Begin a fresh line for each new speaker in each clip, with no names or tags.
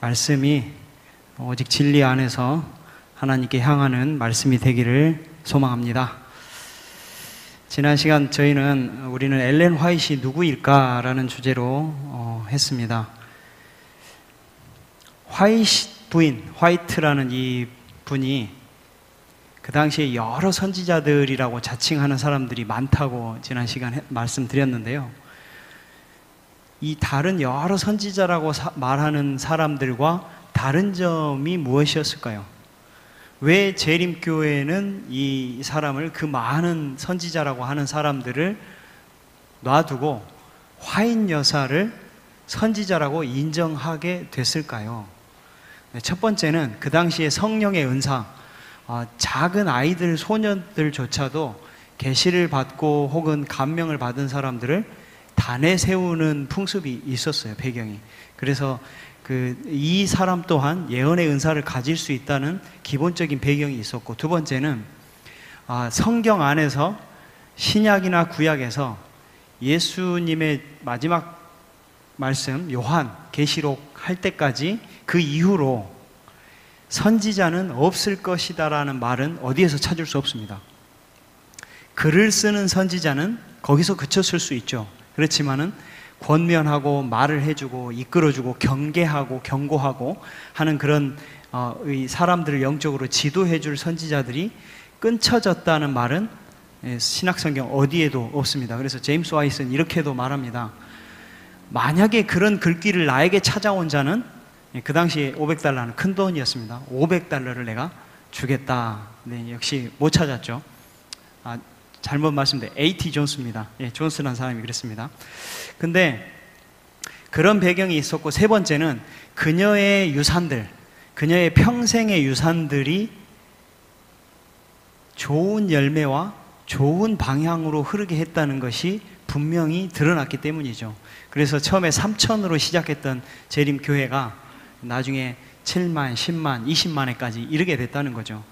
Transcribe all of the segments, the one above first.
말씀이 오직 진리 안에서 하나님께 향하는 말씀이 되기를 소망합니다. 지난 시간 우리는 엘렌 화이트이 누구일까라는 주제로 했습니다. 화이트라는 이 분이 그 당시에 여러 선지자들이라고 자칭하는 사람들이 많다고 지난 시간 말씀드렸는데요. 이 다른 여러 선지자라고 말하는 사람들과 다른 점이 무엇이었을까요? 왜 재림교회는 이 사람을, 그 많은 선지자라고 하는 사람들을 놔두고 화인 여사를 선지자라고 인정하게 됐을까요? 첫 번째는 그 당시에 성령의 은사, 작은 아이들, 소년들조차도 계시를 받고 혹은 감명을 받은 사람들을 단에 세우는 풍습이 있었어요, 배경이. 그래서 이 사람 또한 예언의 은사를 가질 수 있다는 기본적인 배경이 있었고, 두 번째는 성경 안에서 신약이나 구약에서 예수님의 마지막 말씀, 요한 계시록 할 때까지 그 이후로 선지자는 없을 것이다라는 말은 어디에서 찾을 수 없습니다. 글을 쓰는 선지자는 거기서 그쳤을 수 있죠. 그렇지만은 권면하고 말을 해주고 이끌어주고 경계하고 경고하고 하는 그런 사람들을 영적으로 지도해줄 선지자들이 끊쳐졌다는 말은 신약성경 어디에도 없습니다. 그래서 제임스 와이스는 이렇게도 말합니다. 만약에 그런 글귀를 나에게 찾아온 자는, 그 당시에 500달러는 큰 돈이었습니다. 500달러를 내가 주겠다. 네, 역시 못 찾았죠. 잘못 말씀드린 A.T. 존스입니다. 예, 존스라는 사람이 그랬습니다. 근데 그런 배경이 있었고, 세 번째는 그녀의 유산들, 그녀의 평생의 유산들이 좋은 열매와 좋은 방향으로 흐르게 했다는 것이 분명히 드러났기 때문이죠. 그래서 처음에 3,000으로 시작했던 재림교회가 나중에 7만, 10만, 20만에까지 이르게 됐다는 거죠.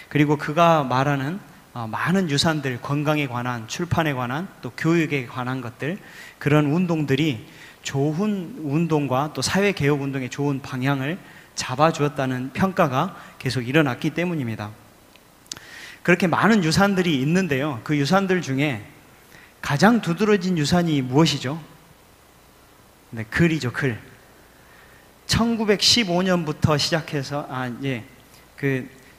그리고 그가 말하는 많은 유산들, 건강에 관한, 출판에 관한, 또 교육에 관한 것들, 그런 운동들이 좋은 운동과 또 사회개혁운동의 좋은 방향을 잡아주었다는 평가가 계속 일어났기 때문입니다. 그렇게 많은 유산들이 있는데요, 그 유산들 중에 가장 두드러진 유산이 무엇이죠? 네, 글이죠, 글. 1915년부터 시작해서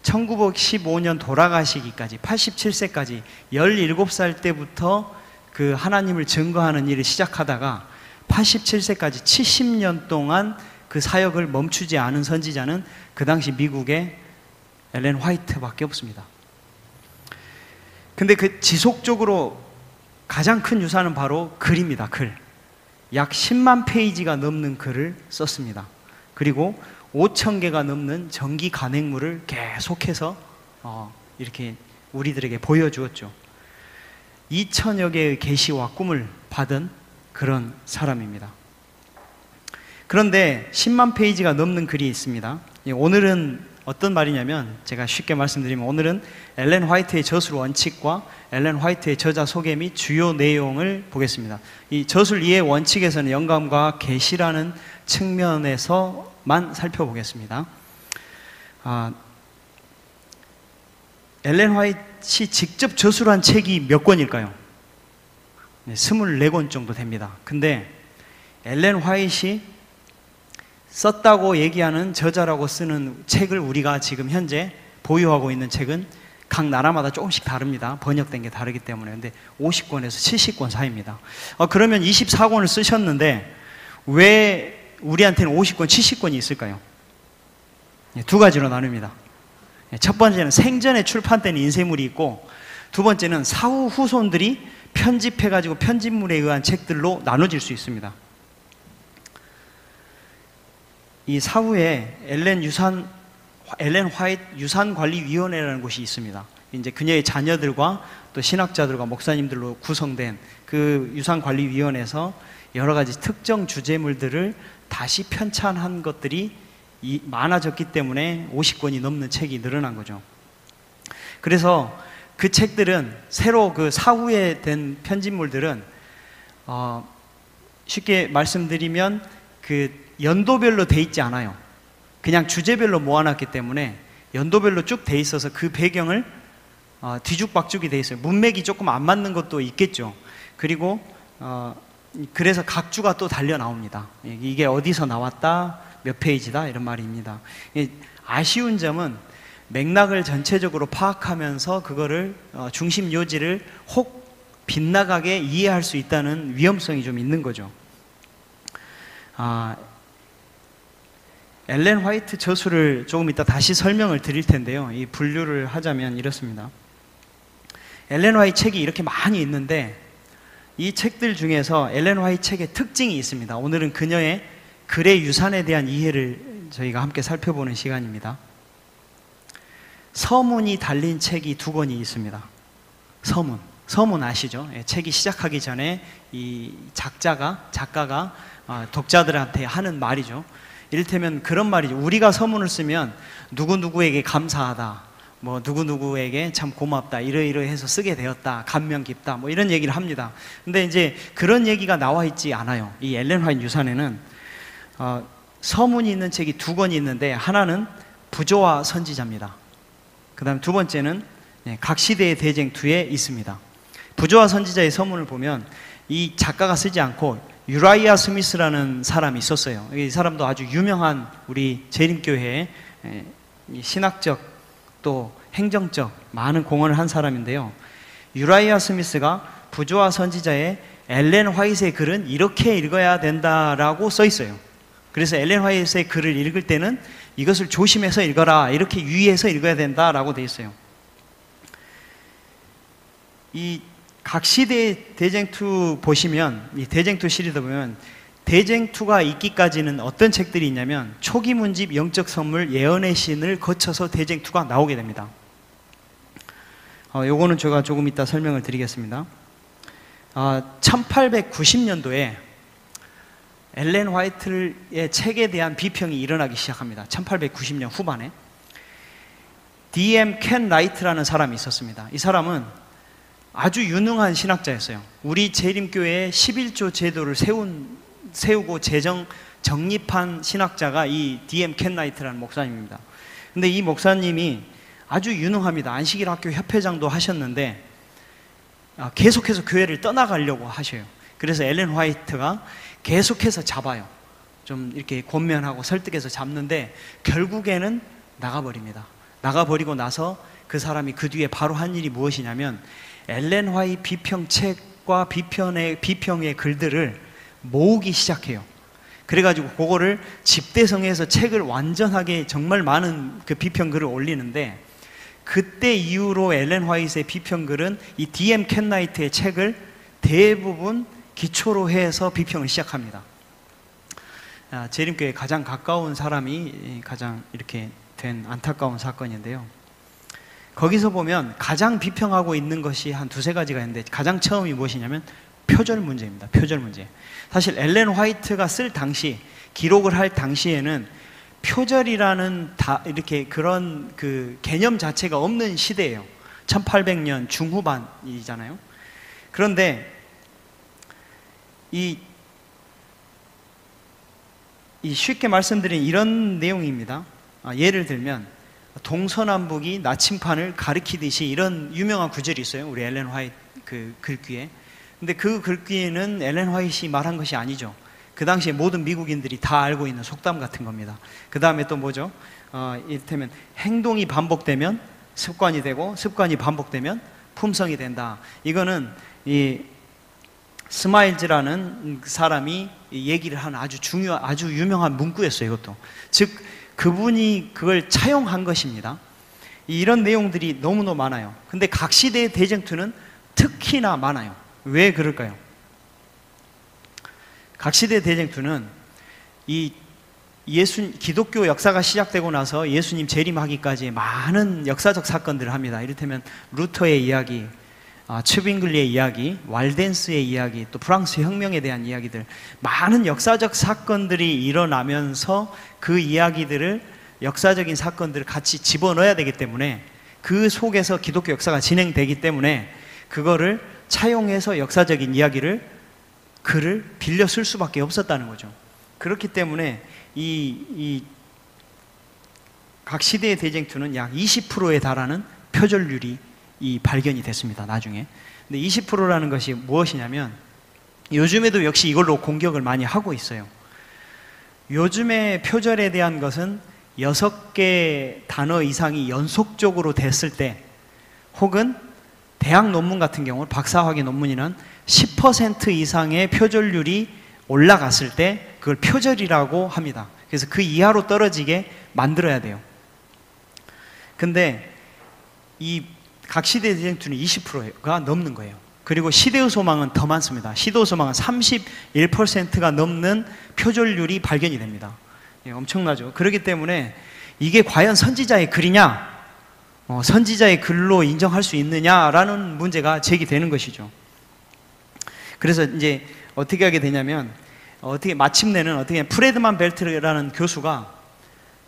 1915년 돌아가시기까지 87세까지 17살 때부터 그 하나님을 증거하는 일을 시작하다가 87세까지 70년 동안 그 사역을 멈추지 않은 선지자는 그 당시 미국의 엘렌 화이트밖에 없습니다. 근데 그 지속적으로 가장 큰 유산은 바로 글입니다. 글. 약 10만 페이지가 넘는 글을 썼습니다. 그리고 5,000개가 넘는 정기 간행물을 계속해서 이렇게 우리들에게 보여주었죠. 2,000여 개의 계시와 꿈을 받은 그런 사람입니다. 그런데 10만 페이지가 넘는 글이 있습니다. 오늘은 어떤 말이냐면, 제가 쉽게 말씀드리면, 오늘은 엘렌 화이트의 저술 원칙과 엘렌 화이트의 저자 소개 및 주요 내용을 보겠습니다. 이 저술 이해 원칙에서는 영감과 계시라는 측면에서만 살펴보겠습니다. 엘렌 화이트이 직접 저술한 책이 몇 권일까요? 24권 정도 됩니다. 근데 엘렌 화이트이 썼다고 얘기하는, 저자라고 쓰는 책을 우리가 지금 현재 보유하고 있는 책은 각 나라마다 조금씩 다릅니다. 번역된 게 다르기 때문에. 근데 50권에서 70권 사이입니다. 그러면 24권을 쓰셨는데 왜 우리한테는 50권, 70권이 있을까요? 두 가지로 나눕니다. 첫 번째는 생전에 출판된 인쇄물이 있고, 두 번째는 사후 후손들이 편집해가지고 편집물에 의한 책들로 나눠질 수 있습니다. 이 사후에 엘렌 화이트 유산관리위원회라는 곳이 있습니다. 이제 그녀의 자녀들과 또 신학자들과 목사님들로 구성된 그 유산관리위원회에서 여러 가지 특정 주제물들을 다시 편찬한 것들이 많아졌기 때문에 50권이 넘는 책이 늘어난 거죠. 그래서 그 책들은, 새로 그 사후에 된 편집물들은 쉽게 말씀드리면 그 연도별로 돼 있지 않아요. 그냥 주제별로 모아놨기 때문에 연도별로 쭉 돼 있어서 그 배경을 뒤죽박죽이 돼 있어요. 문맥이 조금 안 맞는 것도 있겠죠. 그리고 그래서 각 주가 또 달려 나옵니다. 이게 어디서 나왔다, 몇 페이지다 이런 말입니다. 아쉬운 점은 맥락을 전체적으로 파악하면서 그거를 중심 요지를 혹 빗나가게 이해할 수 있다는 위험성이 좀 있는 거죠. 엘렌 화이트 저수를 조금 이따 다시 설명을 드릴 텐데요. 이 분류를 하자면 이렇습니다. 엘렌 화이트 책이 이렇게 많이 있는데 이 책들 중에서 엘렌 화이트 책의 특징이 있습니다. 오늘은 그녀의 글의 유산에 대한 이해를 저희가 함께 살펴보는 시간입니다. 서문이 달린 책이 2권이 있습니다. 서문 아시죠? 책이 시작하기 전에 이 작가가 독자들한테 하는 말이죠. 이를테면 그런 말이죠. 우리가 서문을 쓰면 누구누구에게 감사하다, 뭐 누구누구에게 참 고맙다, 이러이러해서 쓰게 되었다, 감명 깊다, 뭐 이런 얘기를 합니다. 근데 이제 그런 얘기가 나와 있지 않아요. 이 엘렌 화이트 유산에는 서문이 있는 책이 2권이 있는데, 하나는 부조와 선지자입니다. 그 다음 두 번째는 각 시대의 대쟁투에 있습니다. 부조와 선지자의 서문을 보면 이 작가가 쓰지 않고 유라이아 스미스라는 사람이 있었어요. 이 사람도 아주 유명한 우리 재림교회에 신학적 또 행정적 많은 공헌을 한 사람인데요. 유라이아 스미스가 부조와 선지자의 엘렌 화이트의 글은 이렇게 읽어야 된다라고 써 있어요. 그래서 엘렌 화이트의 글을 읽을 때는 이것을 조심해서 읽어라, 이렇게 유의해서 읽어야 된다라고 되어 있어요. 이 각 시대의 대쟁투 보시면, 이 대쟁투 시리즈 보면 대쟁투가 있기까지는 어떤 책들이 있냐면 초기 문집, 영적 선물, 예언의 신을 거쳐서 대쟁투가 나오게 됩니다. 요거는 제가 조금 이따 설명을 드리겠습니다. 1890년도에 엘렌 화이트의 책에 대한 비평이 일어나기 시작합니다. 1890년 후반에 D.M. 켄 라이트라는 사람이 있었습니다. 이 사람은 아주 유능한 신학자였어요. 우리 재림교회에 11조 제도를 세우고 정립한 신학자가 이 D.M. 켄 라이트라는 목사님입니다. 근데 이 목사님이 아주 유능합니다. 안식일 학교 협회장도 하셨는데 계속해서 교회를 떠나가려고 하셔요. 그래서 엘렌 화이트가 계속해서 잡아요. 좀 이렇게 권면하고 설득해서 잡는데 결국에는 나가버립니다. 나가버리고 나서 그 사람이 그 뒤에 바로 한 일이 무엇이냐면 엘렌 화이트 비평책과 비평의 글들을 모으기 시작해요. 그래가지고 그거를 집대성해서 책을 완전하게 정말 많은 그 비평글을 올리는데, 그때 이후로 엘렌 화이트의 비평글은 이 D.M. 켄 라이트의 책을 대부분 기초로 해서 비평을 시작합니다. 재림교회에 가장 가까운 사람이 가장 이렇게 된 안타까운 사건인데요. 거기서 보면 가장 비평하고 있는 것이 한 2-3가지가 있는데, 가장 처음이 무엇이냐면 표절 문제입니다. 표절 문제. 사실 엘렌 화이트가 쓸 당시, 기록을 할 당시에는 표절이라는 이렇게 그런 그 개념 자체가 없는 시대예요. 1800년 중후반이잖아요. 그런데 이 쉽게 말씀드린 이런 내용입니다. 예를 들면 동서남북이 나침판을 가리키듯이, 이런 유명한 구절이 있어요. 우리 엘렌 화이트 그 글귀에. 근데 그 글귀에는 엘렌 화이트이 말한 것이 아니죠. 그 당시에 모든 미국인들이 다 알고 있는 속담 같은 겁니다. 그 다음에 또 뭐죠? 이를테면 행동이 반복되면 습관이 되고, 습관이 반복되면 품성이 된다. 이거는 이 스마일즈라는 사람이 얘기를 한 아주 유명한 문구였어요. 이것도. 즉 그분이 그걸 차용한 것입니다. 이런 내용들이 너무너무 많아요. 근데 각 시대의 대쟁투는 특히나 많아요. 왜 그럴까요? 각 시대의 대쟁투는 기독교 역사가 시작되고 나서 예수님 재림하기까지 많은 역사적 사건들을 합니다. 이를테면 루터의 이야기, 츠빙글리의 이야기, walden스의 이야기, 또 프랑스 혁명에 대한 이야기들, 많은 역사적 사건들이 일어나면서 그 이야기들을, 역사적인 사건들을 같이 집어넣어야 되기 때문에, 그 속에서 기독교 역사가 진행되기 때문에 그거를 차용해서 역사적인 글을 빌려 쓸 수밖에 없었다는 거죠. 그렇기 때문에 이 각 시대의 대쟁투는 약 20%에 달하는 표절률이 발견이 됐습니다. 나중에. 근데 20%라는 것이 무엇이냐면 요즘에도 역시 이걸로 공격을 많이 하고 있어요. 요즘의 표절에 대한 것은 6개 단어 이상이 연속적으로 됐을 때, 혹은 대학 논문 같은 경우 박사학위 논문이는 10% 이상의 표절률이 올라갔을 때 그걸 표절이라고 합니다. 그래서 그 이하로 떨어지게 만들어야 돼요. 근데 이 각 시대 대쟁투는 20%가 넘는 거예요. 그리고 시대의 소망은 더 많습니다. 시대의 소망은 31%가 넘는 표절률이 발견이 됩니다. 예, 엄청나죠. 그렇기 때문에 이게 과연 선지자의 글이냐, 선지자의 글로 인정할 수 있느냐라는 문제가 제기되는 것이죠. 그래서 이제 어떻게 하게 되냐면, 마침내는 어떻게 프레드만 벨트라는 교수가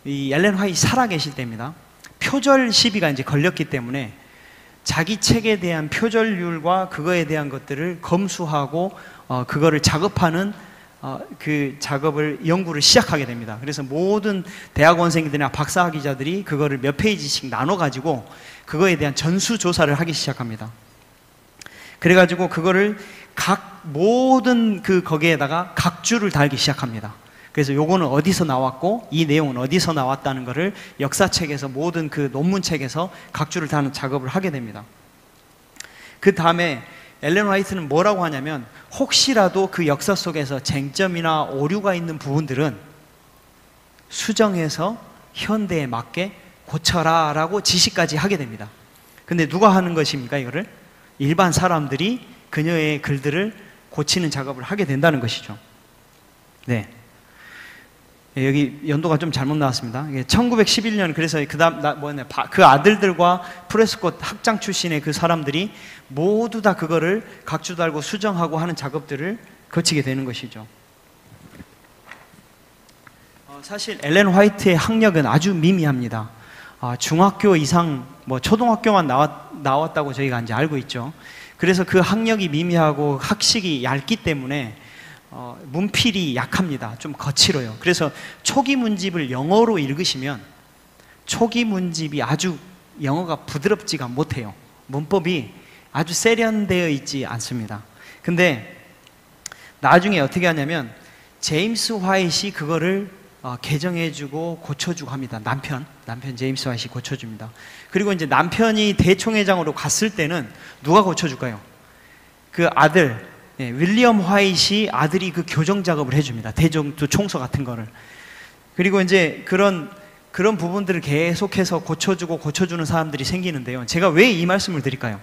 이 엘렌 화이트 살아계실 때입니다. 표절 시비가 이제 걸렸기 때문에 자기 책에 대한 표절률과 그거에 대한 것들을 검수하고 그거를 작업하는 그 연구를 시작하게 됩니다. 그래서 모든 대학원생들이나 박사학위자들이 그거를 몇 페이지씩 나눠가지고 그거에 대한 전수조사를 하기 시작합니다. 그래가지고 그거를 모든 거기에다가 각주를 달기 시작합니다. 그래서 요거는 어디서 나왔고 이 내용은 어디서 나왔다는 것을 역사책에서 모든 그 논문책에서 각주를 다는 작업을 하게 됩니다. 그 다음에 엘렌 화이트는 뭐라고 하냐면, 혹시라도 그 역사 속에서 쟁점이나 오류가 있는 부분들은 수정해서 현대에 맞게 고쳐라 라고 지시까지 하게 됩니다. 근데 누가 하는 것입니까? 이거를 일반 사람들이 그녀의 글들을 고치는 작업을 하게 된다는 것이죠. 네. 여기 연도가 좀 잘못 나왔습니다. 1911년, 그래서 그 아들들과 프레스콧 학장 출신의 그 사람들이 모두 다 그거를 각주 달고 수정하고 하는 작업들을 거치게 되는 것이죠. 사실 엘렌 화이트의 학력은 아주 미미합니다. 중학교 이상, 초등학교만 나왔다고 저희가 이제 알고 있죠. 그래서 그 학력이 미미하고 학식이 얇기 때문에 문필이 약합니다. 좀 거칠어요. 그래서 초기 문집을 영어로 읽으시면 초기 문집이 아주 영어가 부드럽지가 못해요. 문법이 아주 세련되어 있지 않습니다. 근데 나중에 어떻게 하냐면 제임스 화이트이 그거를 개정해주고 고쳐주고 합니다. 남편 제임스 화이트이 고쳐줍니다. 그리고 이제 남편이 대총회장으로 갔을 때는 누가 고쳐줄까요? 그 아들, 윌리엄 화이트이 아들이 그 교정 작업을 해줍니다. 대정부 총서 같은 거를. 그리고 이제 그런 부분들을 계속해서 고쳐주는 사람들이 생기는데요. 제가 왜 이 말씀을 드릴까요?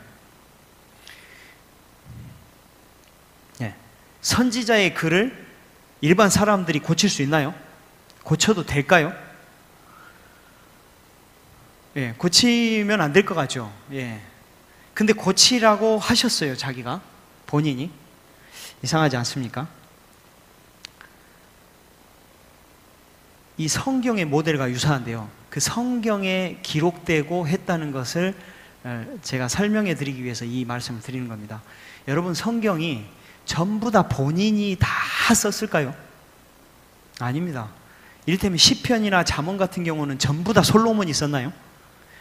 선지자의 글을 일반 사람들이 고칠 수 있나요? 고쳐도 될까요? 고치면 안 될 것 같죠. 근데 고치라고 하셨어요, 자기가, 본인이. 이상하지 않습니까? 이 성경의 모델과 유사한데요. 그 성경에 기록되고 했다는 것을 제가 설명해 드리기 위해서 이 말씀을 드리는 겁니다. 여러분, 성경이 전부 다 본인이 다 썼을까요? 아닙니다. 이를테면 시편이나 잠언 같은 경우는 전부 다 솔로몬이 썼나요?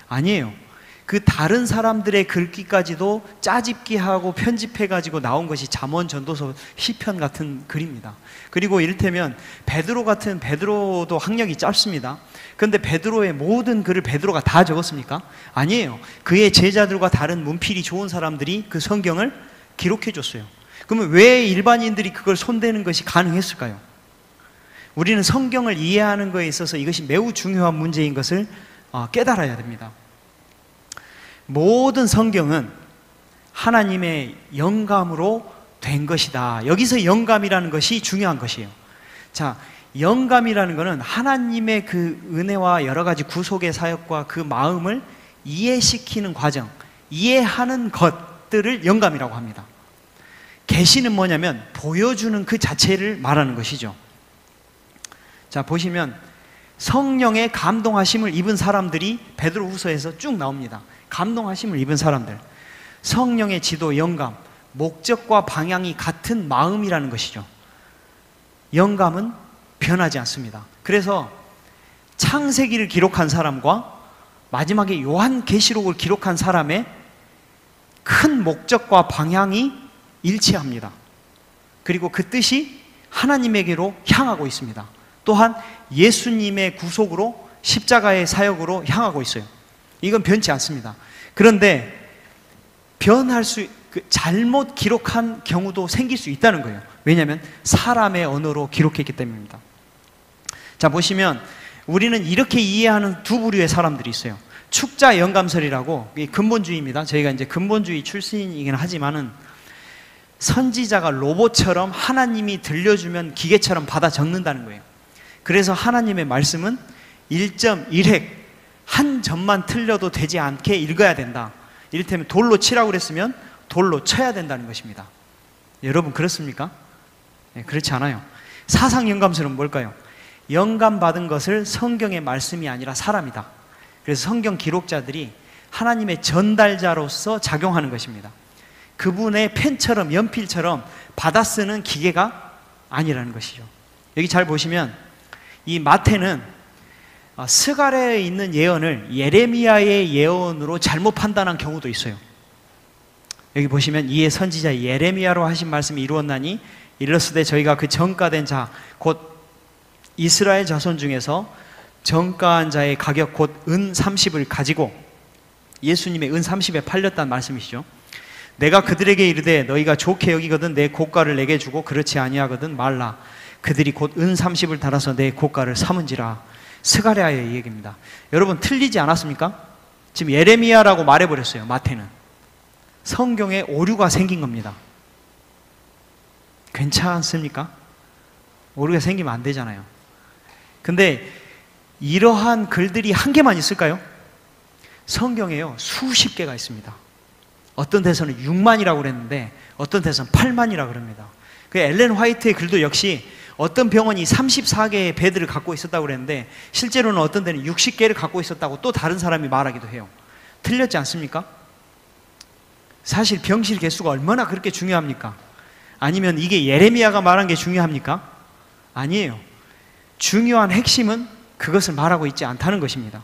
아니에요. 그 다른 사람들의 글귀까지도 짜집기하고 편집해가지고 나온 것이 잠언, 전도서, 시편 같은 글입니다. 그리고 이를테면 베드로도 학력이 짧습니다. 그런데 베드로의 모든 글을 베드로가 다 적었습니까? 아니에요. 그의 제자들과 다른 문필이 좋은 사람들이 그 성경을 기록해 줬어요. 그러면 왜 일반인들이 그걸 손대는 것이 가능했을까요? 우리는 성경을 이해하는 것에 있어서 이것이 매우 중요한 문제인 것을 깨달아야 됩니다. 모든 성경은 하나님의 영감으로 된 것이다. 여기서 영감이라는 것이 중요한 것이에요. 자, 영감이라는 것은 하나님의 그 은혜와 여러 가지 구속의 사역과 그 마음을 이해시키는 과정, 이해하는 것들을 영감이라고 합니다. 계시는 뭐냐면 보여주는 그 자체를 말하는 것이죠. 자, 보시면 성령의 감동하심을 입은 사람들이 베드로후서에서 쭉 나옵니다. 감동하심을 입은 사람들, 성령의 지도, 영감, 목적과 방향이 같은 마음이라는 것이죠. 영감은 변하지 않습니다. 그래서 창세기를 기록한 사람과 마지막에 요한계시록을 기록한 사람의 큰 목적과 방향이 일치합니다. 그리고 그 뜻이 하나님에게로 향하고 있습니다. 또한 예수님의 구속으로 십자가의 사역으로 향하고 있어요. 이건 변치 않습니다. 그런데 잘못 기록한 경우도 생길 수 있다는 거예요. 왜냐하면 사람의 언어로 기록했기 때문입니다. 자, 보시면 우리는 이렇게 이해하는 두 부류의 사람들이 있어요. 축자 영감설이라고, 근본주의입니다. 저희가 이제 근본주의 출신이긴 하지만은 선지자가 로봇처럼 하나님이 들려주면 기계처럼 받아 적는다는 거예요. 그래서 하나님의 말씀은 1.1획 한 점만 틀려도 되지 않게 읽어야 된다. 이를테면 돌로 치라고 그랬으면 돌로 쳐야 된다는 것입니다. 여러분 그렇습니까? 네, 그렇지 않아요. 사상 영감설은 뭘까요? 영감 받은 것을 성경의 말씀이 아니라 사람이다. 그래서 성경 기록자들이 하나님의 전달자로서 작용하는 것입니다. 그분의 펜처럼 연필처럼 받아 쓰는 기계가 아니라는 것이죠. 여기 잘 보시면 이 마태는 스가랴에 있는 예언을 예레미야의 예언으로 잘못 판단한 경우도 있어요. 여기 보시면 이에 선지자 예레미야로 하신 말씀이 이루었나니 이르시되 저희가 그 정가된 자 곧 이스라엘 자손 중에서 정가한 자의 가격 곧 은 30을 가지고, 예수님의 은 30에 팔렸다는 말씀이시죠. 내가 그들에게 이르되 너희가 좋게 여기거든 내 고가를 내게 주고 그렇지 아니하거든 말라. 그들이 곧 은 30을 달아서 내 고가를 삼은지라. 스가랴의 얘기입니다. 여러분 틀리지 않았습니까? 지금 예레미야라고 말해버렸어요. 마태는 성경에 오류가 생긴 겁니다. 괜찮습니까? 오류가 생기면 안 되잖아요. 근데 이러한 글들이 한 개만 있을까요? 성경에요 수십 개가 있습니다. 어떤 데서는 6만이라고 그랬는데 어떤 데서는 8만이라고 그럽니다. 그 엘렌 화이트의 글도 역시 어떤 병원이 34개의 베드를 갖고 있었다고 그랬는데 실제로는 어떤 데는 60개를 갖고 있었다고 또 다른 사람이 말하기도 해요. 틀렸지 않습니까? 사실 병실 개수가 얼마나 그렇게 중요합니까? 아니면 이게 예레미야가 말한 게 중요합니까? 아니에요. 중요한 핵심은 그것을 말하고 있지 않다는 것입니다.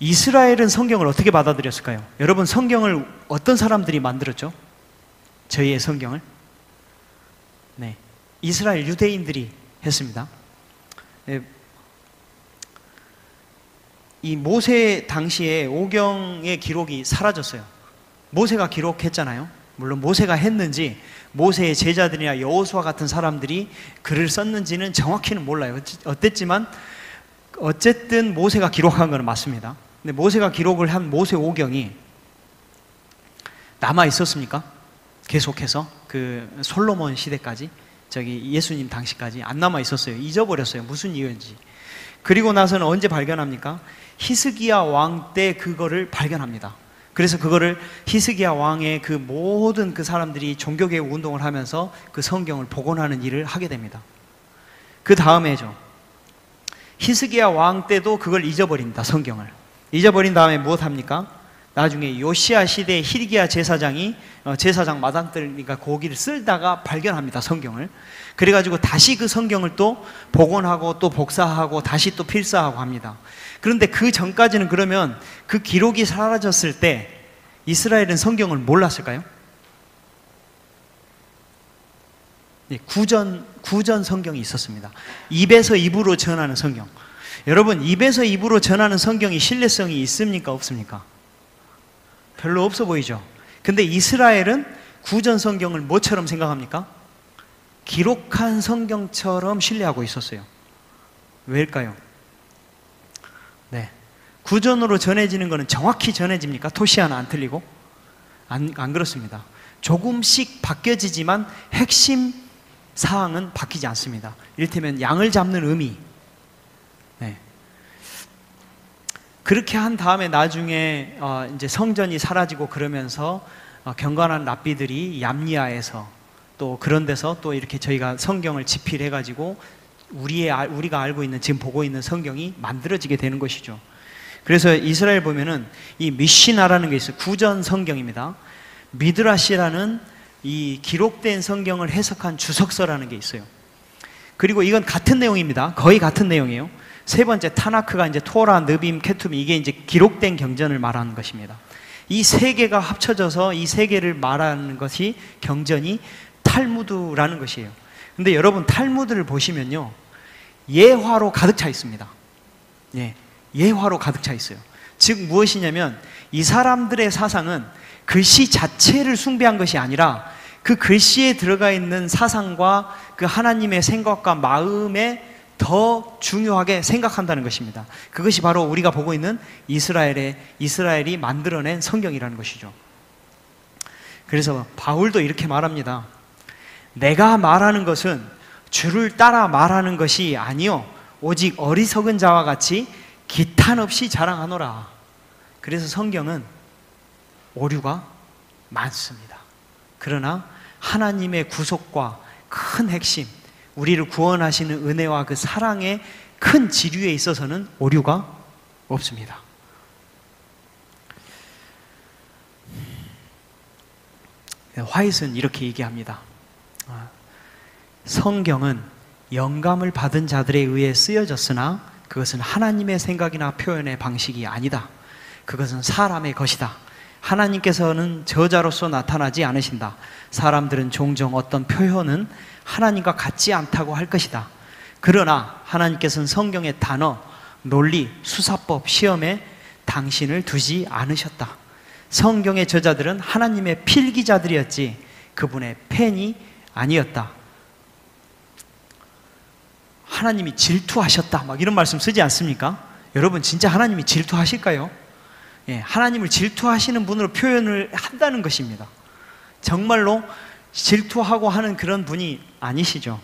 이스라엘은 성경을 어떻게 받아들였을까요? 여러분 성경을 어떤 사람들이 만들었죠? 저희의 성경을? 네, 이스라엘 유대인들이 했습니다. 이 모세 당시에 오경의 기록이 사라졌어요. 모세가 기록했잖아요. 물론 모세가 했는지 모세의 제자들이나 여호수아 같은 사람들이 글을 썼는지는 정확히는 몰라요. 어땠지만 어쨌든 모세가 기록한 건 맞습니다. 근데 모세가 기록을 한 모세 오경이 남아 있었습니까? 계속해서 그 솔로몬 시대까지, 저기 예수님 당시까지 안 남아 있었어요. 잊어버렸어요. 무슨 이유인지. 그리고 나서는 언제 발견합니까? 히스기야 왕 때 그거를 발견합니다. 그래서 그거를 히스기야 왕의 그 모든 그 사람들이 종교개혁 운동을 하면서 그 성경을 복원하는 일을 하게 됩니다. 그 다음에죠, 히스기야 왕 때도 그걸 잊어버립니다. 성경을 잊어버린 다음에 무엇합니까? 나중에 요시야 시대의 히르기야 제사장이 제사장 마당들이니까 고기를 쓸다가 발견합니다. 성경을. 그래가지고 다시 그 성경을 또 복원하고 또 복사하고 다시 또 필사하고 합니다. 그런데 그 전까지는 그러면 그 기록이 사라졌을 때 이스라엘은 성경을 몰랐을까요? 네, 구전 성경이 있었습니다. 입에서 입으로 전하는 성경. 여러분 입에서 입으로 전하는 성경이 신뢰성이 있습니까? 없습니까? 별로 없어 보이죠? 근데 이스라엘은 구전 성경을 뭐처럼 생각합니까? 기록한 성경처럼 신뢰하고 있었어요. 왜일까요? 네, 구전으로 전해지는 것은 정확히 전해집니까? 토시 하나 안 틀리고? 안 그렇습니다. 조금씩 바뀌어지지만 핵심 사항은 바뀌지 않습니다. 이를테면 양을 잡는 의미, 네, 그렇게 한 다음에 나중에 이제 성전이 사라지고 그러면서 경건한 랍비들이 얌리아에서 또 그런 데서 또 이렇게 저희가 성경을 집필해가지고 우리가 알고 있는 지금 보고 있는 성경이 만들어지게 되는 것이죠. 그래서 이스라엘 보면은 이 미시나라는 게 있어요. 구전 성경입니다. 미드라시라는 이 기록된 성경을 해석한 주석서라는 게 있어요. 그리고 이건 같은 내용입니다. 거의 같은 내용이에요. 세 번째 타나크가 이제 토라, 느빔, 케툼, 이게 이제 기록된 경전을 말하는 것입니다. 이 세 개가 합쳐져서 이 세 개를 말하는 것이 경전이 탈무드라는 것이에요. 근데 여러분 탈무드를 보시면요, 예화로 가득 차 있습니다. 예, 예화로 가득 차 있어요. 즉 무엇이냐면 이 사람들의 사상은 글씨 자체를 숭배한 것이 아니라 그 글씨에 들어가 있는 사상과 그 하나님의 생각과 마음에 더 중요하게 생각한다는 것입니다. 그것이 바로 우리가 보고 있는 이스라엘이 만들어낸 성경이라는 것이죠. 그래서 바울도 이렇게 말합니다. 내가 말하는 것은 주를 따라 말하는 것이 아니요 오직 어리석은 자와 같이 기탄 없이 자랑하노라. 그래서 성경은 오류가 많습니다. 그러나 하나님의 구속과 큰 핵심, 우리를 구원하시는 은혜와 그 사랑의 큰 지류에 있어서는 오류가 없습니다. 화이트는 이렇게 얘기합니다. 성경은 영감을 받은 자들에 의해 쓰여졌으나 그것은 하나님의 생각이나 표현의 방식이 아니다. 그것은 사람의 것이다. 하나님께서는 저자로서 나타나지 않으신다. 사람들은 종종 어떤 표현은 하나님과 같지 않다고 할 것이다. 그러나 하나님께서는 성경의 단어, 논리, 수사법, 시험에 당신을 두지 않으셨다. 성경의 저자들은 하나님의 필기자들이었지 그분의 펜이 아니었다. 하나님이 질투하셨다 막 이런 말씀 쓰지 않습니까? 여러분 진짜 하나님이 질투하실까요? 예, 하나님을 질투하시는 분으로 표현을 한다는 것입니다. 정말로 질투하고 하는 그런 분이 아니시죠.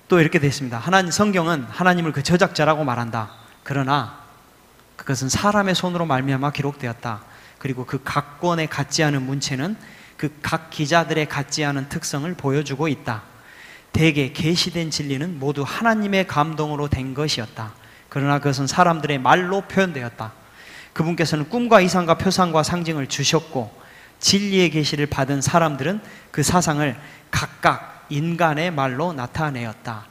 또 이렇게 되어 있습니다. 성경은 하나님을 그 저작자라고 말한다. 그러나 그것은 사람의 손으로 말미암아 기록되었다. 그리고 그 각 권에 같지 않은 문체는 그 각 기자들의 같지 않은 특성을 보여주고 있다. 대개 계시된 진리는 모두 하나님의 감동으로 된 것이었다. 그러나 그것은 사람들의 말로 표현되었다. 그분께서는 꿈과 이상과 표상과 상징을 주셨고 진리의 계시를 받은 사람들은 그 사상을 각각 인간의 말로 나타내었다.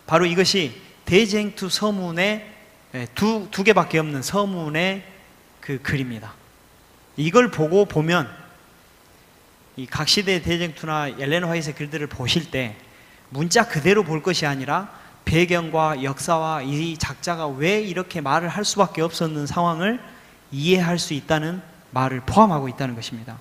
바로 이것이 대쟁투 서문의 두 개밖에 없는 서문의 그 글입니다. 이걸 보면 이 각 시대의 대쟁투나 엘렌 화이트의 글들을 보실 때 문자 그대로 볼 것이 아니라 배경과 역사와 이 작자가 왜 이렇게 말을 할 수밖에 없었는 상황을 이해할 수 있다는 말을 포함하고 있다는 것입니다.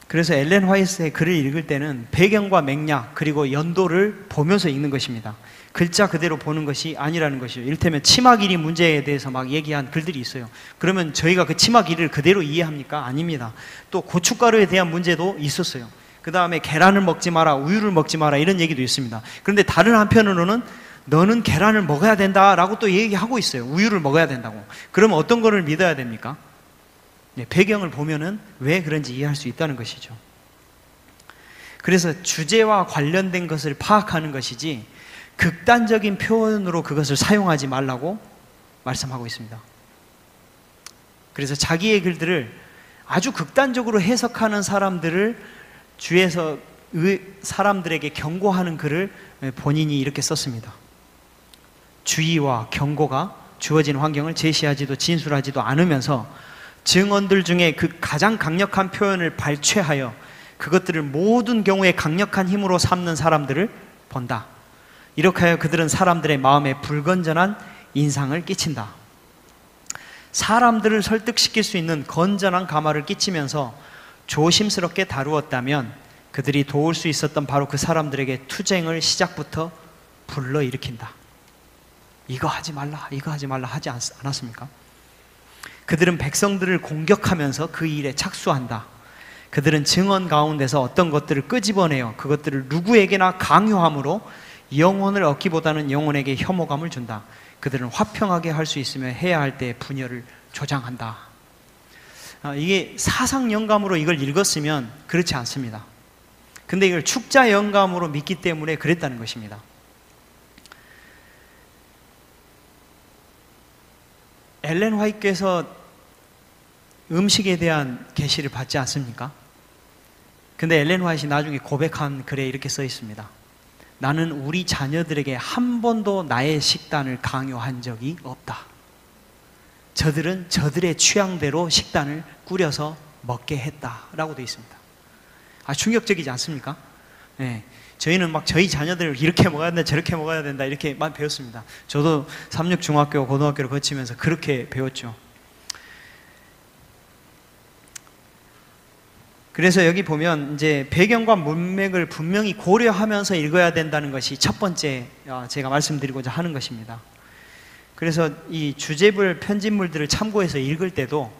그래서 엘렌 화이트의 글을 읽을 때는 배경과 맥락 그리고 연도를 보면서 읽는 것입니다. 글자 그대로 보는 것이 아니라는 것이죠. 이를테면 치마 길이 문제에 대해서 막 얘기한 글들이 있어요. 그러면 저희가 그 치마 길이를 그대로 이해합니까? 아닙니다. 또 고춧가루에 대한 문제도 있었어요. 그 다음에 계란을 먹지 마라, 우유를 먹지 마라 이런 얘기도 있습니다. 그런데 다른 한편으로는 너는 계란을 먹어야 된다라고 또 얘기하고 있어요. 우유를 먹어야 된다고. 그러면 어떤 거를 믿어야 됩니까? 네, 배경을 보면은 왜 그런지 이해할 수 있다는 것이죠. 그래서 주제와 관련된 것을 파악하는 것이지 극단적인 표현으로 그것을 사용하지 말라고 말씀하고 있습니다. 그래서 자기의 글들을 아주 극단적으로 해석하는 사람들을 주에서 사람들에게 경고하는 글을 본인이 이렇게 썼습니다. 주의와 경고가 주어진 환경을 제시하지도 진술하지도 않으면서 증언들 중에 그 가장 강력한 표현을 발췌하여 그것들을 모든 경우에 강력한 힘으로 삼는 사람들을 본다. 이렇게 하여 그들은 사람들의 마음에 불건전한 인상을 끼친다. 사람들을 설득시킬 수 있는 건전한 감화를 끼치면서 조심스럽게 다루었다면 그들이 도울 수 있었던 바로 그 사람들에게 투쟁을 시작부터 불러일으킨다. 이거 하지 말라, 이거 하지 말라 하지 않았습니까? 그들은 백성들을 공격하면서 그 일에 착수한다. 그들은 증언 가운데서 어떤 것들을 끄집어내어 그것들을 누구에게나 강요함으로 영혼을 얻기보다는 영혼에게 혐오감을 준다. 그들은 화평하게 할 수 있으며 해야 할 때 분열을 조장한다. 이게 사상 영감으로 이걸 읽었으면 그렇지 않습니다. 근데 이걸 축자 영감으로 믿기 때문에 그랬다는 것입니다. 엘렌 화이트께서 음식에 대한 계시를 받지 않습니까? 근데 엘렌 화이트이 나중에 고백한 글에 이렇게 써 있습니다. 나는 우리 자녀들에게 한 번도 나의 식단을 강요한 적이 없다. 저들은 저들의 취향대로 식단을 꾸려서 먹게 했다라고 되어 있습니다. 충격적이지 않습니까? 네. 저희는 막 저희 자녀들을 이렇게 먹어야 된다, 저렇게 먹어야 된다 이렇게만 배웠습니다. 저도 삼육중학교, 고등학교를 거치면서 그렇게 배웠죠. 그래서 여기 보면 이제 배경과 문맥을 분명히 고려하면서 읽어야 된다는 것이 첫 번째 제가 말씀드리고자 하는 것입니다. 그래서 이 주제별 편집물들을 참고해서 읽을 때도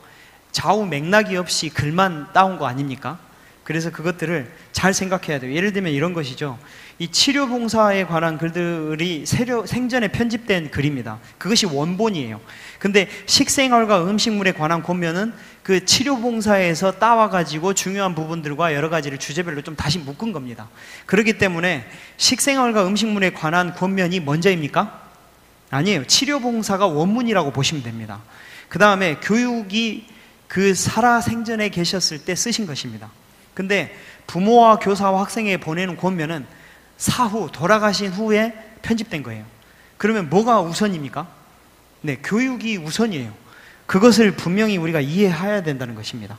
좌우 맥락이 없이 글만 따온 거 아닙니까? 그래서 그것들을 잘 생각해야 돼요. 예를 들면 이런 것이죠. 이 치료봉사에 관한 글들이 생전에 편집된 글입니다. 그것이 원본이에요. 근데 식생활과 음식물에 관한 권면은 그 치료봉사에서 따와가지고 중요한 부분들과 여러 가지를 주제별로 좀 다시 묶은 겁니다. 그렇기 때문에 식생활과 음식물에 관한 권면이 먼저입니까? 아니에요. 치료봉사가 원문이라고 보시면 됩니다. 그 다음에 교육이 그 살아생전에 계셨을 때 쓰신 것입니다. 근데 부모와 교사와 학생에게 보내는 권면은 사후, 돌아가신 후에 편집된 거예요. 그러면 뭐가 우선입니까? 네, 교육이 우선이에요. 그것을 분명히 우리가 이해해야 된다는 것입니다.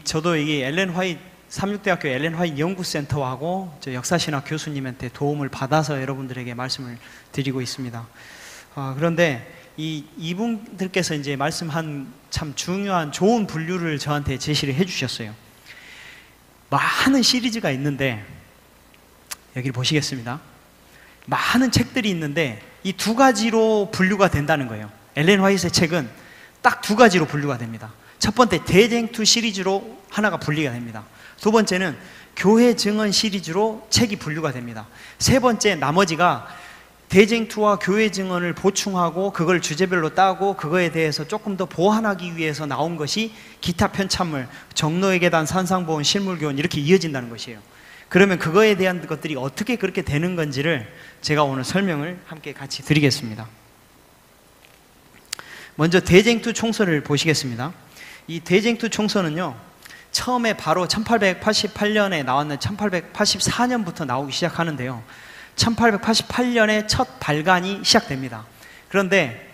저도 이 엘렌 화이트, 삼육대학교 엘렌 화이트 연구센터하고 저 역사신학 교수님한테 도움을 받아서 여러분들에게 말씀을 드리고 있습니다. 그런데 이분들께서 이제 말씀한 참 중요한 좋은 분류를 저한테 제시를 해주셨어요. 많은 시리즈가 있는데 여기를 보시겠습니다. 많은 책들이 있는데 이 두 가지로 분류가 된다는 거예요. 엘렌 화이트의 책은 딱 두 가지로 분류가 됩니다. 첫 번째 대쟁투 시리즈로 하나가 분리가 됩니다. 두 번째는 교회 증언 시리즈로 책이 분류가 됩니다. 세 번째 나머지가 대쟁투와 교회 증언을 보충하고 그걸 주제별로 따고 그거에 대해서 조금 더 보완하기 위해서 나온 것이 기타 편찬물, 정로의 계단, 산상보훈, 실물교훈 이렇게 이어진다는 것이에요. 그러면 그거에 대한 것들이 어떻게 그렇게 되는 건지를 제가 오늘 설명을 함께 같이 드리겠습니다. 먼저 대쟁투 총서를 보시겠습니다. 이 대쟁투 총서는요, 처음에 바로 1888년에 나왔는 1884년부터 나오기 시작하는데요. 1888년에 첫 발간이 시작됩니다. 그런데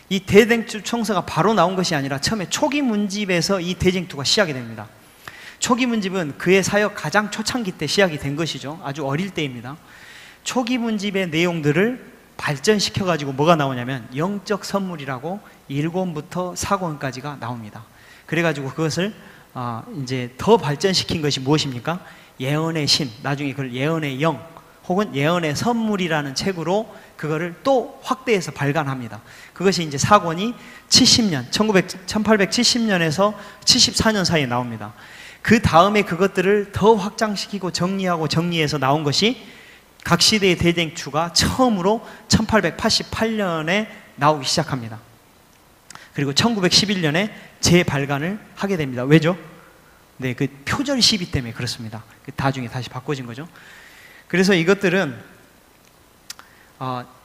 이 대쟁투 총서가 바로 나온 것이 아니라 처음에 초기 문집에서 이 대쟁투가 시작이 됩니다. 초기 문집은 그의 사역 가장 초창기 때 시작이 된 것이죠. 아주 어릴 때입니다. 초기 문집의 내용들을 발전시켜가지고 뭐가 나오냐면 영적 선물이라고 1권부터 4권까지가 나옵니다. 그래가지고 그것을 이제 더 발전시킨 것이 무엇입니까? 예언의 신, 나중에 그걸 예언의 영 혹은 예언의 선물이라는 책으로 그거를 또 확대해서 발간합니다. 그것이 이제 4권이 70년, 1870년에서 74년 사이에 나옵니다. 그 다음에 그것들을 더 확장시키고 정리하고 정리해서 나온 것이 각 시대의 대쟁투가 처음으로 1888년에 나오기 시작합니다. 그리고 1911년에 재발간을 하게 됩니다. 왜죠? 네, 그 표절 시비 때문에 그렇습니다. 나중에 다시 바꿔진 거죠. 그래서 이것들은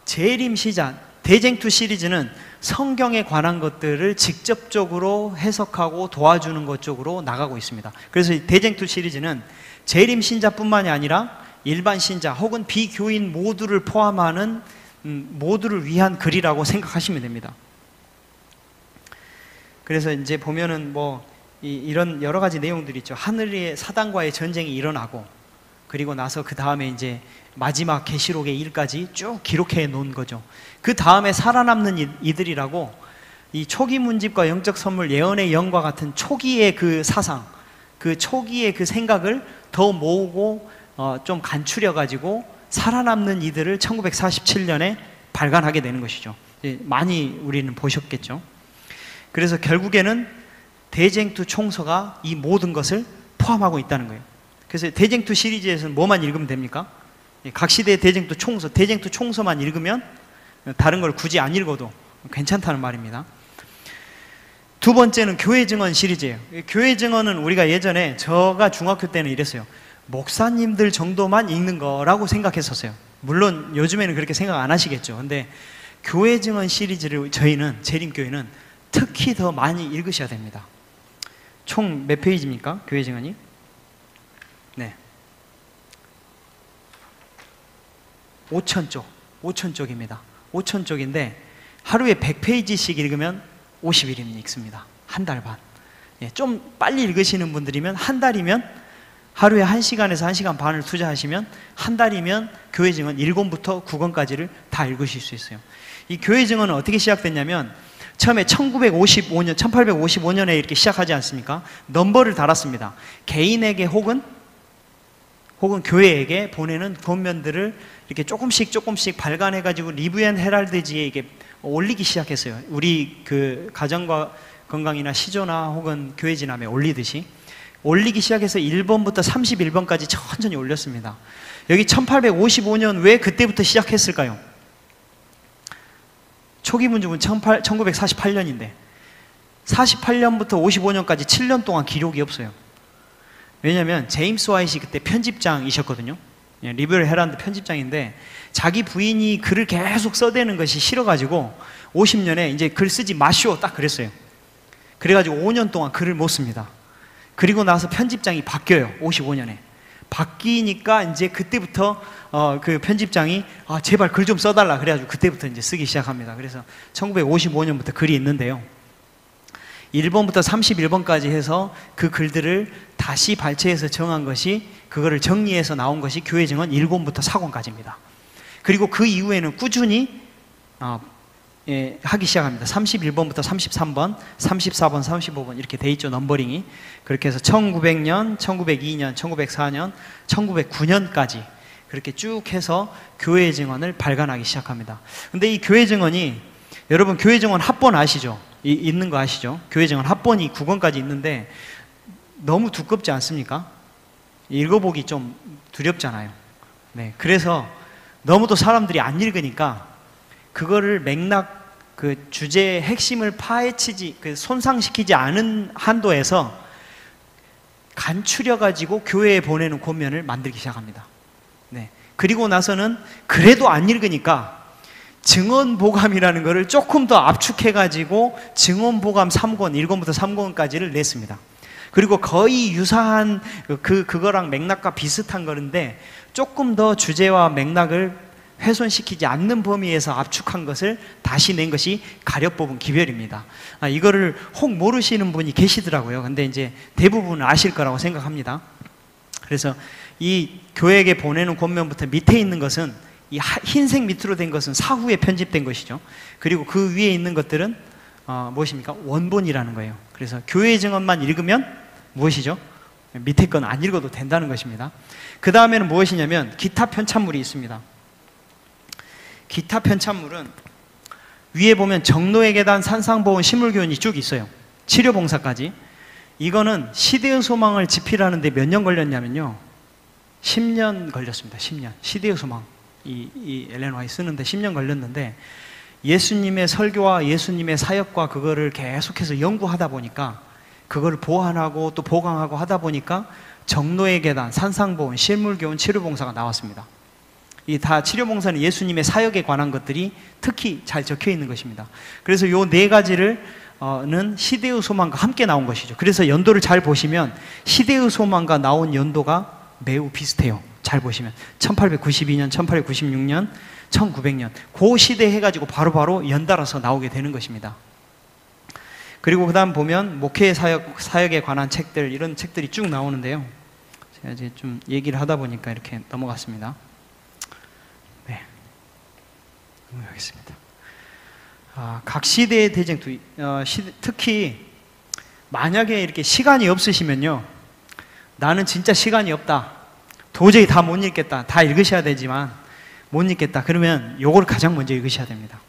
재림시자, 대쟁투 시리즈는 성경에 관한 것들을 직접적으로 해석하고 도와주는 것 쪽으로 나가고 있습니다. 그래서 이 대쟁투 시리즈는 재림신자뿐만이 아니라 일반 신자 혹은 비교인 모두를 포함하는 모두를 위한 글이라고 생각하시면 됩니다. 그래서 이제 보면은 이런 여러 가지 내용들이 있죠. 하늘의 사단과의 전쟁이 일어나고 그리고 나서 그 다음에 이제 마지막 계시록의 일까지 쭉 기록해 놓은 거죠. 그 다음에 살아남는 이들이라고 이 초기 문집과 영적 선물, 예언의 영과 같은 초기의 그 사상, 그 초기의 그 생각을 더 모으고 좀 간추려 가지고 살아남는 이들을 1947년에 발간하게 되는 것이죠. 많이 우리는 보셨겠죠. 그래서 결국에는 대쟁투 총서가 이 모든 것을 포함하고 있다는 거예요. 그래서 대쟁투 시리즈에서는 뭐만 읽으면 됩니까? 각 시대의 대쟁투 총서만 읽으면 다른 걸 굳이 안 읽어도 괜찮다는 말입니다. 두 번째는 교회 증언 시리즈예요. 교회 증언은 우리가 예전에 제가 중학교 때는 이랬어요. 목사님들 정도만 읽는 거라고 생각했었어요. 물론 요즘에는 그렇게 생각 안 하시겠죠. 근데 교회 증언 시리즈를 저희는, 재림교회는 특히 더 많이 읽으셔야 됩니다. 총 몇 페이지입니까? 교회 증언이? 네. 5,000쪽입니다. 5,000쪽인데 하루에 100페이지씩 읽으면 50일이면 읽습니다. 한 달 반. 예, 좀 빨리 읽으시는 분들이면 한 달이면 하루에 1시간에서 1시간 반을 투자하시면 한 달이면 교회 증언 1권부터 9권까지를 다 읽으실 수 있어요. 이 교회 증언은 어떻게 시작됐냐면 처음에 1855년에 이렇게 시작하지 않습니까? 넘버를 달았습니다. 개인에게 혹은 교회에게 보내는 권면들을 이렇게 조금씩 발간해가지고 리브 앤 헤랄드지에 이게 올리기 시작했어요. 우리 그 가정과 건강이나 시조나 혹은 교회 지남에 올리듯이 올리기 시작해서 1번부터 31번까지 천천히 올렸습니다. 여기 1855년 왜 그때부터 시작했을까요? 초기 문중은 1948년인데 48년부터 55년까지 7년 동안 기록이 없어요. 왜냐하면 제임스 화이트이 그때 편집장이셨거든요. 리브 앤 헤럴드 편집장인데 자기 부인이 글을 계속 써대는 것이 싫어가지고 50년에 이제 글 쓰지 마시오 딱 그랬어요. 그래가지고 5년 동안 글을 못 씁니다. 그리고 나서 편집장이 바뀌어요. 55년에 바뀌니까 이제 그때부터 그 편집장이 제발 글 좀 써달라 그래가지고 그때부터 이제 쓰기 시작합니다. 그래서 1955년부터 글이 있는데요. 1번부터 31번까지 해서 그 글들을 다시 발췌해서 정한 것이, 그거를 정리해서 나온 것이 교회 증언 1권부터 4권까지입니다. 그리고 그 이후에는 꾸준히 하기 시작합니다. 31번부터 33번, 34번, 35번 이렇게 돼 있죠, 넘버링이. 그렇게 해서 1900년, 1902년, 1904년, 1909년까지 그렇게 쭉 해서 교회 증언을 발간하기 시작합니다. 근데 이 교회 증언이, 여러분 교회 증언 합본 아시죠? 있는 거 아시죠? 교회 증언 합본이 9권까지 있는데 너무 두껍지 않습니까? 읽어보기 좀 두렵잖아요. 네, 그래서 너무도 사람들이 안 읽으니까 그거를 맥락, 그 주제의 핵심을 파헤치지, 손상시키지 않은 한도에서 간추려가지고 교회에 보내는 권면을 만들기 시작합니다. 네. 그리고 나서는 그래도 안 읽으니까 증언보감이라는 것을 조금 더 압축해가지고 증언보감 3권, 1권부터 3권까지를 냈습니다. 그리고 거의 유사한 그거랑 맥락과 비슷한 거는데 조금 더 주제와 맥락을 훼손시키지 않는 범위에서 압축한 것을 다시 낸 것이 가렵법은 기별입니다. 이거를 혹 모르시는 분이 계시더라고요. 근데 이제 대부분은 아실 거라고 생각합니다. 그래서 이 교회에게 보내는 권면부터 밑에 있는 것은, 이 흰색 밑으로 된 것은 사후에 편집된 것이죠. 그리고 그 위에 있는 것들은 무엇입니까? 원본이라는 거예요. 그래서 교회 증언만 읽으면 무엇이죠? 밑에 건 안 읽어도 된다는 것입니다. 그 다음에는 무엇이냐면 기타 편찬물이 있습니다. 기타 편찬물은 위에 보면 정로의 계단, 산상보훈, 식물교훈이 쭉 있어요. 치료봉사까지. 이거는 시대의 소망을 집필하는데 몇 년 걸렸냐면요, 10년 걸렸습니다. 10년. 시대의 소망, 이 엘렌 화이트 쓰는데 10년 걸렸는데, 예수님의 설교와 예수님의 사역과 그거를 계속해서 연구하다 보니까, 그거를 보완하고 또 보강하고 하다 보니까 정로의 계단, 산상보훈, 식물교훈, 치료봉사가 나왔습니다. 이 다 치료봉사는 예수님의 사역에 관한 것들이 특히 잘 적혀 있는 것입니다. 그래서 요 네 가지를 는 시대의 소망과 함께 나온 것이죠. 그래서 연도를 잘 보시면 시대의 소망과 나온 연도가 매우 비슷해요. 잘 보시면 1892년, 1896년, 1900년 그 시대 해가지고 바로바로 연달아서 나오게 되는 것입니다. 그리고 그 다음 보면 목회 사역에 관한 책들, 이런 책들이 쭉 나오는데요. 제가 이제 좀 얘기를 하다 보니까 이렇게 넘어갔습니다. 네, 넘어가겠습니다. 각 시대의 대쟁투, 특히 만약에 이렇게 시간이 없으시면요, 나는 진짜 시간이 없다, 도저히 다 못 읽겠다, 다 읽으셔야 되지만 못 읽겠다, 그러면 요걸 가장 먼저 읽으셔야 됩니다.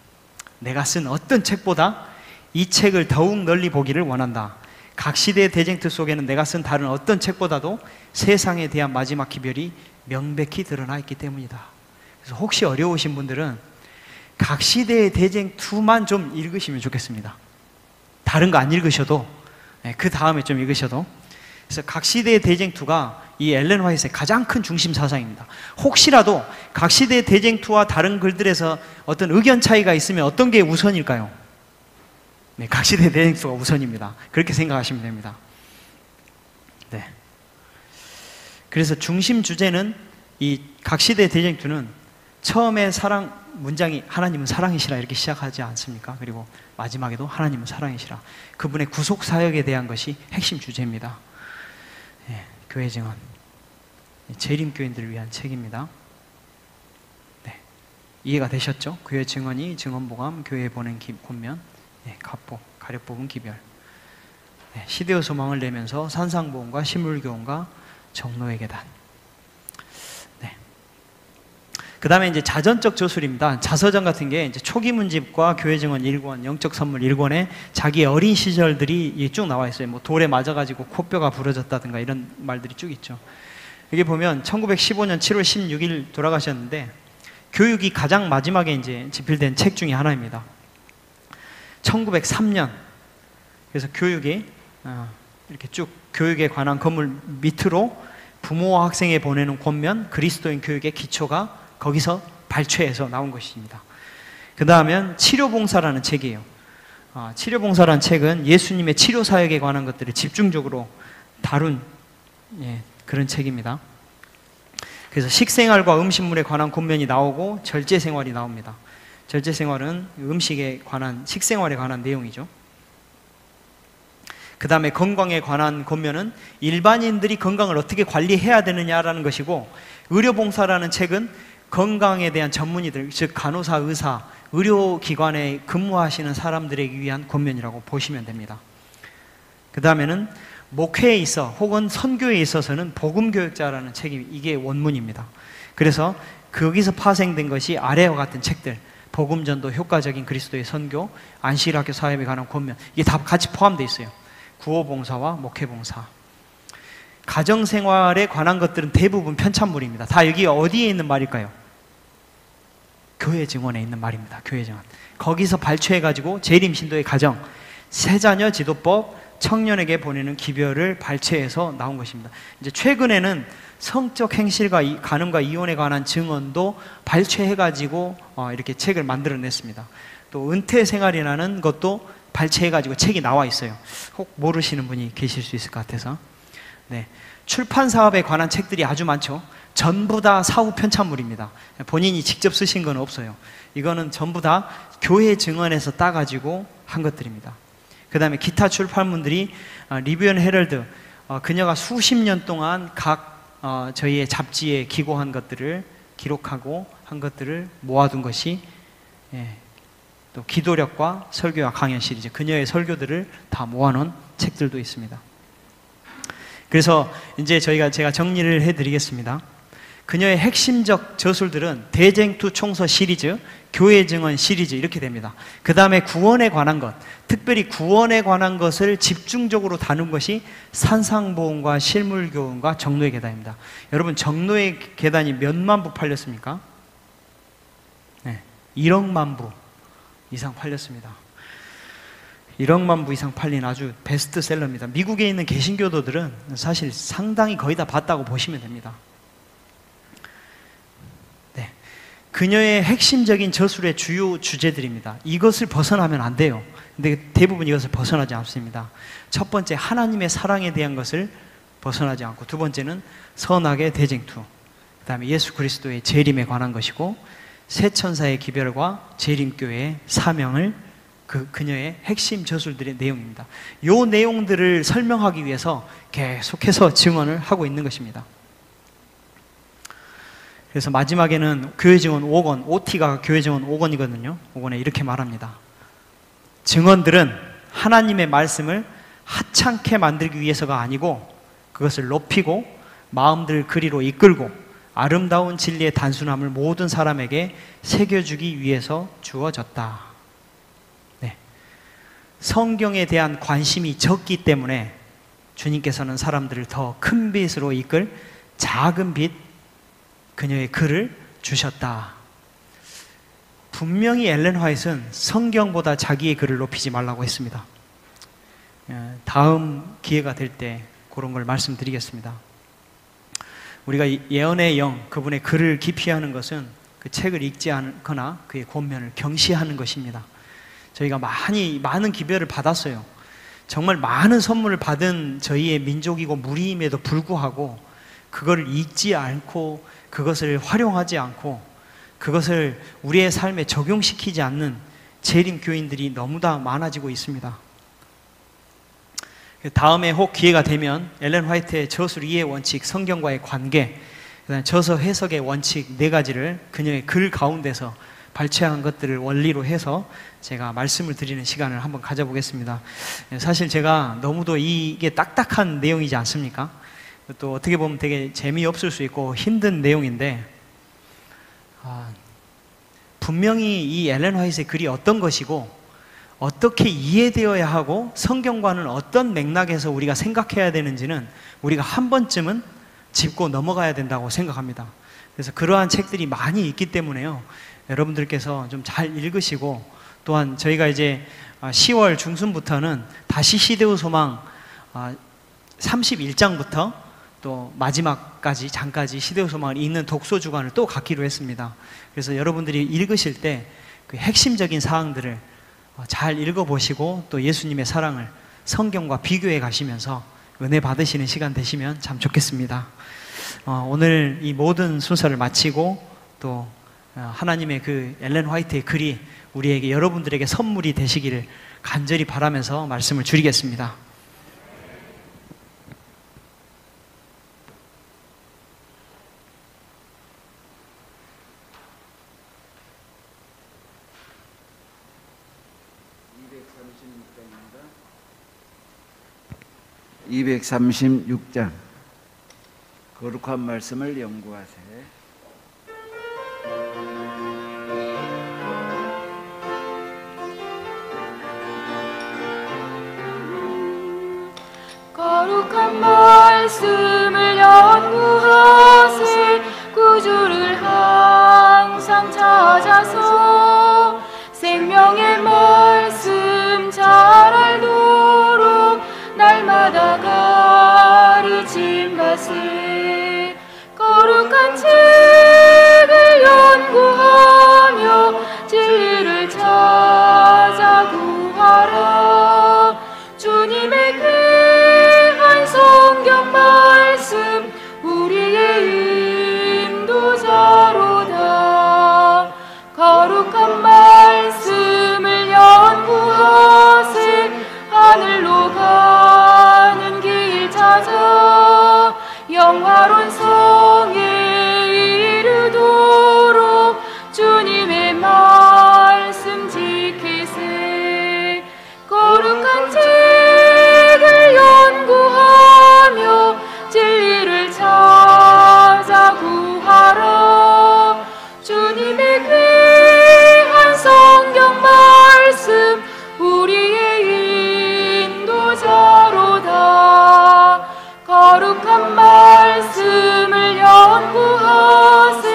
내가 쓴 어떤 책보다 이 책을 더욱 널리 보기를 원한다. 각 시대의 대쟁투 속에는 내가 쓴 다른 어떤 책보다도 세상에 대한 마지막 기별이 명백히 드러나 있기 때문이다. 그래서 혹시 어려우신 분들은 각 시대의 대쟁투만 좀 읽으시면 좋겠습니다. 다른 거 안 읽으셔도, 그 다음에 좀 읽으셔도. 그래서 각 시대의 대쟁투가 이 엘렌 화이트의 가장 큰 중심 사상입니다. 혹시라도 각 시대의 대쟁투와 다른 글들에서 어떤 의견 차이가 있으면 어떤 게 우선일까요? 네, 각 시대의 대쟁투가 우선입니다. 그렇게 생각하시면 됩니다. 네. 그래서 중심 주제는 이 각 시대의 대쟁투는 처음에 문장이 하나님은 사랑이시라 이렇게 시작하지 않습니까? 그리고 마지막에도 하나님은 사랑이시라. 그분의 구속 사역에 대한 것이 핵심 주제입니다. 예, 교회 증언. 재림교인들을 위한 책입니다. 네. 이해가 되셨죠? 교회 증언이 증언보감, 교회에 보낸 권면, 갑복, 가력 부분 기별. 네, 시대의 소망을 내면서 산상보험과 시물교훈과 정노의 계단. 네. 그 다음에 이제 자전적 저술입니다. 자서전 같은 게 이제 초기 문집과 교회 증언 1권, 영적 선물 1권에 자기의 어린 시절들이 쭉 나와 있어요. 뭐 돌에 맞아가지고 코뼈가 부러졌다든가 이런 말들이 쭉 있죠. 여기 보면 1915년 7월 16일 돌아가셨는데 교육이 가장 마지막에 이제 집필된 책 중에 하나입니다. 1903년. 그래서 교육이 이렇게 쭉 교육에 관한 건물 밑으로 부모와 학생에 보내는 권면, 그리스도인 교육의 기초가 거기서 발췌해서 나온 것입니다. 그 다음엔 치료봉사라는 책이에요. 치료봉사라는 책은 예수님의 치료사역에 관한 것들을 집중적으로 다룬 그런 책입니다. 그래서 식생활과 음식물에 관한 권면이 나오고 절제생활이 나옵니다. 절제생활은 음식에 관한, 식생활에 관한 내용이죠. 그 다음에 건강에 관한 권면은 일반인들이 건강을 어떻게 관리해야 되느냐라는 것이고, 의료봉사라는 책은 건강에 대한 전문의들, 즉 간호사, 의사, 의료기관에 근무하시는 사람들에게 위한 권면이라고 보시면 됩니다. 그 다음에는 목회에 있어 혹은 선교에 있어서는 복음교육자라는 책이 이게 원문입니다. 그래서 거기서 파생된 것이 아래와 같은 책들, 복음전도, 효과적인 그리스도의 선교, 안식일학교 사역에 관한 권면, 이게 다 같이 포함되어 있어요. 구호봉사와 목회봉사. 가정생활에 관한 것들은 대부분 편찬물입니다. 다 여기 어디에 있는 말일까요? 교회 증언에 있는 말입니다. 교회 증언. 거기서 발췌해가지고 재림신도의 가정, 세자녀 지도법, 청년에게 보내는 기별을 발췌해서 나온 것입니다. 이제 최근에는 성적 행실과 간음과 이혼에 관한 증언도 발췌해가지고 이렇게 책을 만들어냈습니다. 또 은퇴 생활이라는 것도 발췌해가지고 책이 나와 있어요. 혹 모르시는 분이 계실 수 있을 것 같아서. 네. 출판 사업에 관한 책들이 아주 많죠. 전부 다 사후 편찬물입니다. 본인이 직접 쓰신 건 없어요. 이거는 전부 다 교회 증언에서 따가지고 한 것들입니다. 그 다음에 기타 출판물들이 리뷰 앤 헤럴드, 그녀가 수십 년 동안 각 저희의 잡지에 기고한 것들을 기록하고 한 것들을 모아둔 것이, 또 기도력과 설교와 강연 시리즈, 그녀의 설교들을 다 모아놓은 책들도 있습니다. 그래서 이제 제가 정리를 해드리겠습니다. 그녀의 핵심적 저술들은 대쟁투 총서 시리즈, 교회 증언 시리즈 이렇게 됩니다. 그 다음에 구원에 관한 것, 특별히 구원에 관한 것을 집중적으로 다룬 것이 산상보험과 실물교훈과 정노의 계단입니다. 여러분, 정노의 계단이 몇만 부 팔렸습니까? 네, 1억만 부 이상 팔렸습니다. 1억만 부 이상 팔린 아주 베스트셀러입니다. 미국에 있는 개신교도들은 사실 상당히 거의 다 봤다고 보시면 됩니다. 네, 그녀의 핵심적인 저술의 주요 주제들입니다. 이것을 벗어나면 안 돼요. 근데 대부분 이것을 벗어나지 않습니다. 첫 번째, 하나님의 사랑에 대한 것을 벗어나지 않고, 두 번째는 선악의 대쟁투, 그 다음에 예수 그리스도의 재림에 관한 것이고, 새 천사의 기별과 재림교회의 사명을 그녀의 핵심 저술들의 내용입니다. 이 내용들을 설명하기 위해서 계속해서 증언을 하고 있는 것입니다. 그래서 마지막에는 교회 증언 5권, OT가 교회 증언 5권이거든요. 5권에 이렇게 말합니다. 증언들은 하나님의 말씀을 하찮게 만들기 위해서가 아니고 그것을 높이고 마음들을 그리로 이끌고 아름다운 진리의 단순함을 모든 사람에게 새겨주기 위해서 주어졌다. 성경에 대한 관심이 적기 때문에 주님께서는 사람들을 더 큰 빛으로 이끌 작은 빛, 그녀의 글을 주셨다. 분명히 엘렌 화이트는 성경보다 자기의 글을 높이지 말라고 했습니다. 다음 기회가 될 때 그런 걸 말씀드리겠습니다. 우리가 예언의 영, 그분의 글을 기피하는 것은 그 책을 읽지 않거나 그의 권면을 경시하는 것입니다. 저희가 많은 기별을 받았어요. 정말 많은 선물을 받은 저희의 민족이고 무리임에도 불구하고 그것을 읽지 않고 그것을 활용하지 않고 그것을 우리의 삶에 적용시키지 않는 재림 교인들이 너무나 많아지고 있습니다. 다음에 혹 기회가 되면 엘렌 화이트의 저술 이해 원칙, 성경과의 관계, 그다음에 저서 해석의 원칙 4가지를 그녀의 글 가운데서 발췌한 것들을 원리로 해서 제가 말씀을 드리는 시간을 한번 가져보겠습니다. 사실 제가 너무도 이게 딱딱한 내용이지 않습니까? 또 어떻게 보면 되게 재미없을 수 있고 힘든 내용인데, 분명히 이 엘렌 화이트의 글이 어떤 것이고 어떻게 이해되어야 하고 성경과는 어떤 맥락에서 우리가 생각해야 되는지는 우리가 한 번쯤은 짚고 넘어가야 된다고 생각합니다. 그래서 그러한 책들이 많이 있기 때문에요, 여러분들께서 좀 잘 읽으시고, 또한 저희가 이제 10월 중순부터는 다시 시대의 소망 31장부터 또 마지막까지 장까지 시대의 소망을 읽는 독서 주간을 또 갖기로 했습니다. 그래서 여러분들이 읽으실 때 그 핵심적인 사항들을 잘 읽어보시고 또 예수님의 사랑을 성경과 비교해 가시면서 은혜 받으시는 시간 되시면 참 좋겠습니다. 오늘 이 모든 순서를 마치고 또 하나님의 그 엘렌 화이트의 글이 우리에게, 여러분들에게 선물이 되시기를 간절히 바라면서 말씀을 줄이겠습니다.
(236장) 거룩한 말씀을 연구하세.
거룩한 말씀을 연구하세. 구주를 항상 찾아서 생명의 말씀 잘 알도록 날마다 가르침받세. 거룩한 책을 연구하며 진리를 찾아 구하라. 주님의 귀한 성경 말씀 우리의 인도자로다. 거룩한 말씀을 연구하세. 하늘로 가는 길 찾아 영화로운 성에 이르도록 주님의 말씀 지키세. 거룩한 책을 연구하며 진리를 찾아 구하라. 주님의 귀한 성경 말씀 우리의 인도자로다. 거룩한 말씀을 연구하세.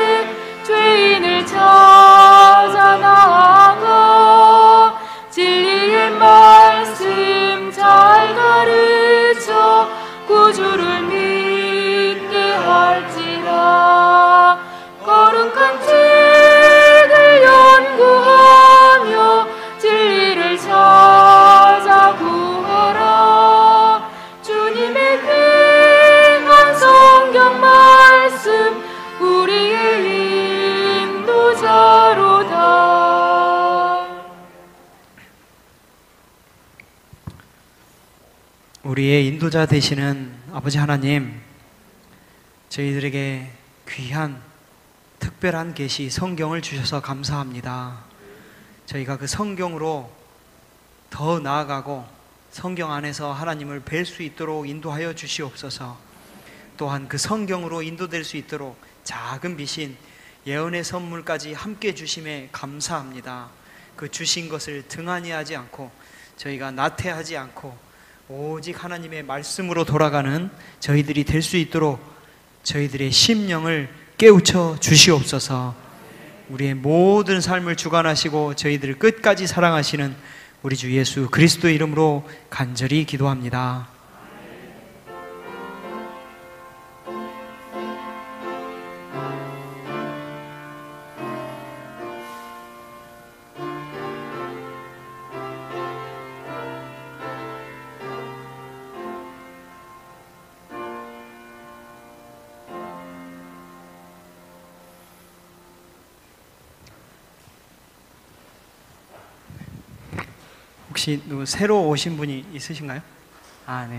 죄인을 찾아 나아가 진리의 말씀 잘 가르쳐 구주를 믿게 할지라. 거룩한 책을 연구하며 진리를 찾아 구하라. 주님의 귀한 성경 말씀 우리의 인도자로다.
우리의 인도자 되시는 아버지 하나님, 저희들에게 귀한 특별한 계시 성경을 주셔서 감사합니다. 저희가 그 성경으로 더 나아가고 성경 안에서 하나님을 뵐 수 있도록 인도하여 주시옵소서. 또한 그 성경으로 인도될 수 있도록 작은 빛인 예언의 선물까지 함께 주심에 감사합니다. 그 주신 것을 등한히 하지 않고 저희가 나태하지 않고 오직 하나님의 말씀으로 돌아가는 저희들이 될 수 있도록 저희들의 심령을 깨우쳐 주시옵소서. 우리의 모든 삶을 주관하시고 저희들을 끝까지 사랑하시는 우리 주 예수 그리스도의 이름으로 간절히 기도합니다. 혹시 누구 새로 오신 분이 있으신가요? 아, 네.